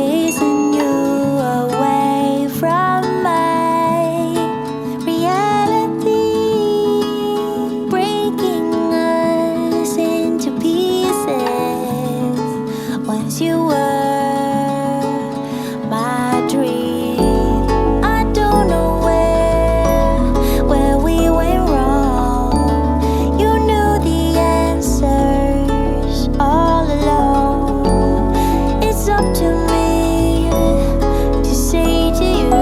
chasing you away from my reality, breaking us into pieces. Once you were my dream. I don't know where we went wrong. You knew the answers all along. It's up to me to say to you,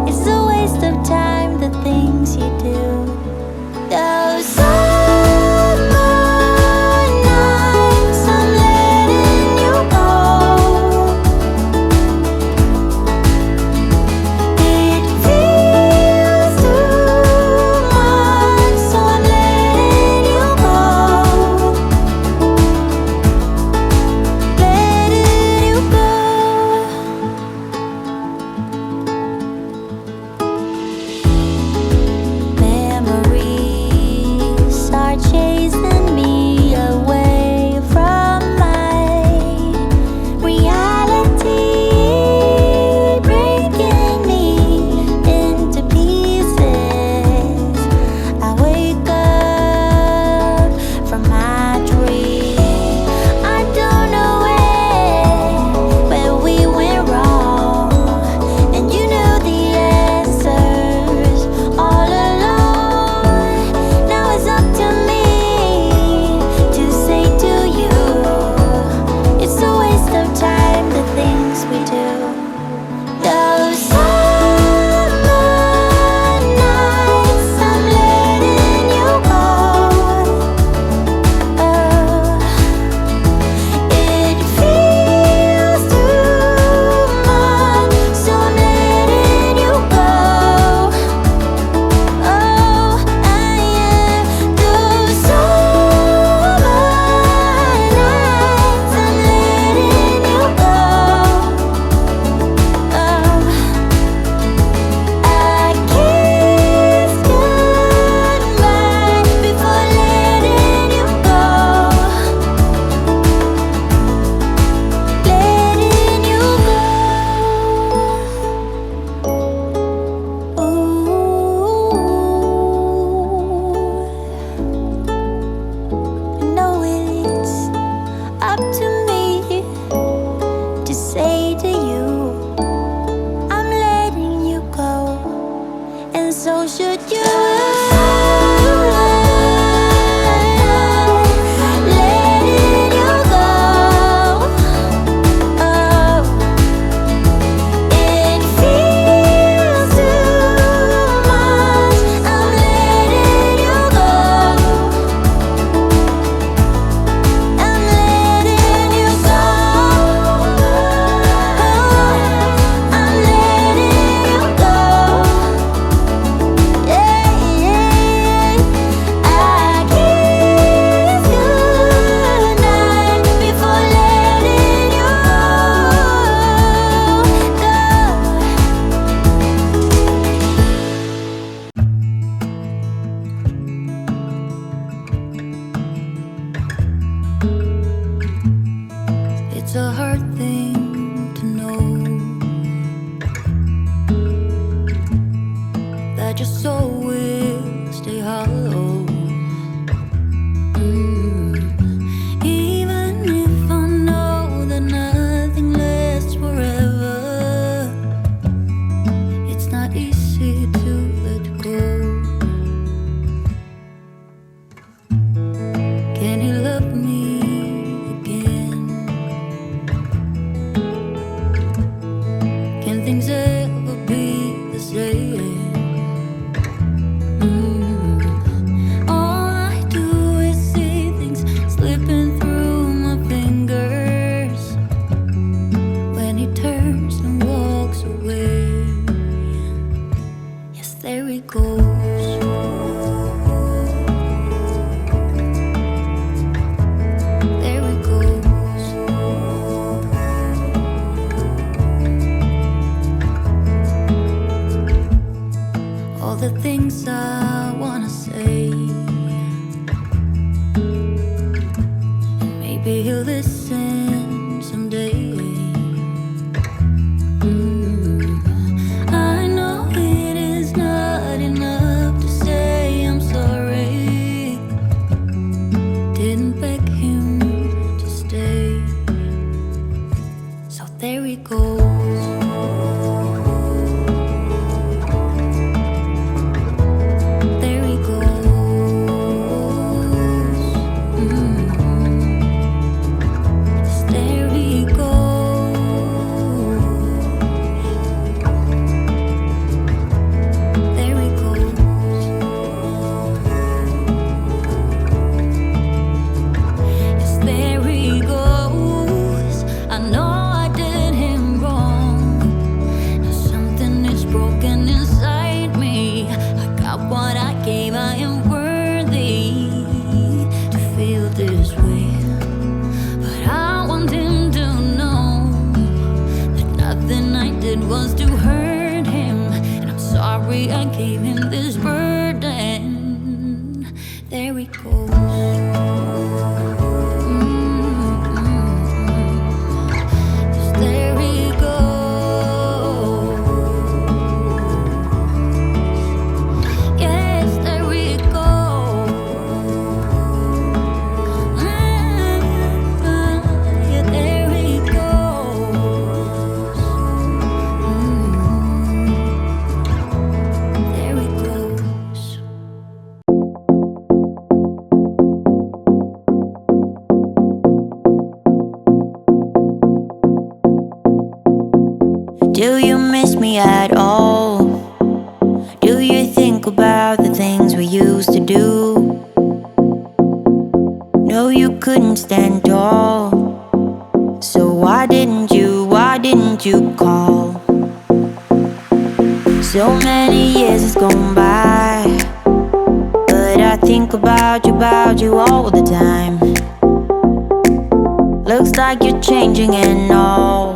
it's a waste of time, the things you do. Those summer nights, I'm letting you go. It feels too much, so I'm letting you go. Letting you go. Memories are chasing me away from my reality, breaking me into pieces. I wake up from my dream. I don't know where we went wrong, and you know the answers all along. Now it's up to me to say to you, it's a waste of time, the things we do. Those summer nights, I'm letting you go. It feels too much, so I'm letting you go. Oh, I am. Those summer nights, I'm letting you go. I kissed goodbye before letting you go. Letting you go. Ooh. I know it's up to me to say to you, I'm letting you go, and so should you. Letting you go. Oh, it feels too much. I'm letting you go. I'm letting you go. There he goes. There he goes. Yes, there he goes. There he goes. Yes, there he goes. I know I did him wrong. Now something is broken inside me. I got what I gave, I am worthy to feel this way. But I want him to know that nothing I did was to hurt him. And I'm sorry I gave him this burden. There he goes. Yes, there he goes. Yes, there we go. Yeah, there he goes. There he goes. Do you miss me at all? Do you think about the things we used to do? No, you couldn't stand tall. So why didn't you call? So many years has gone by, but I think about you all the time. Looks like you're changing and all.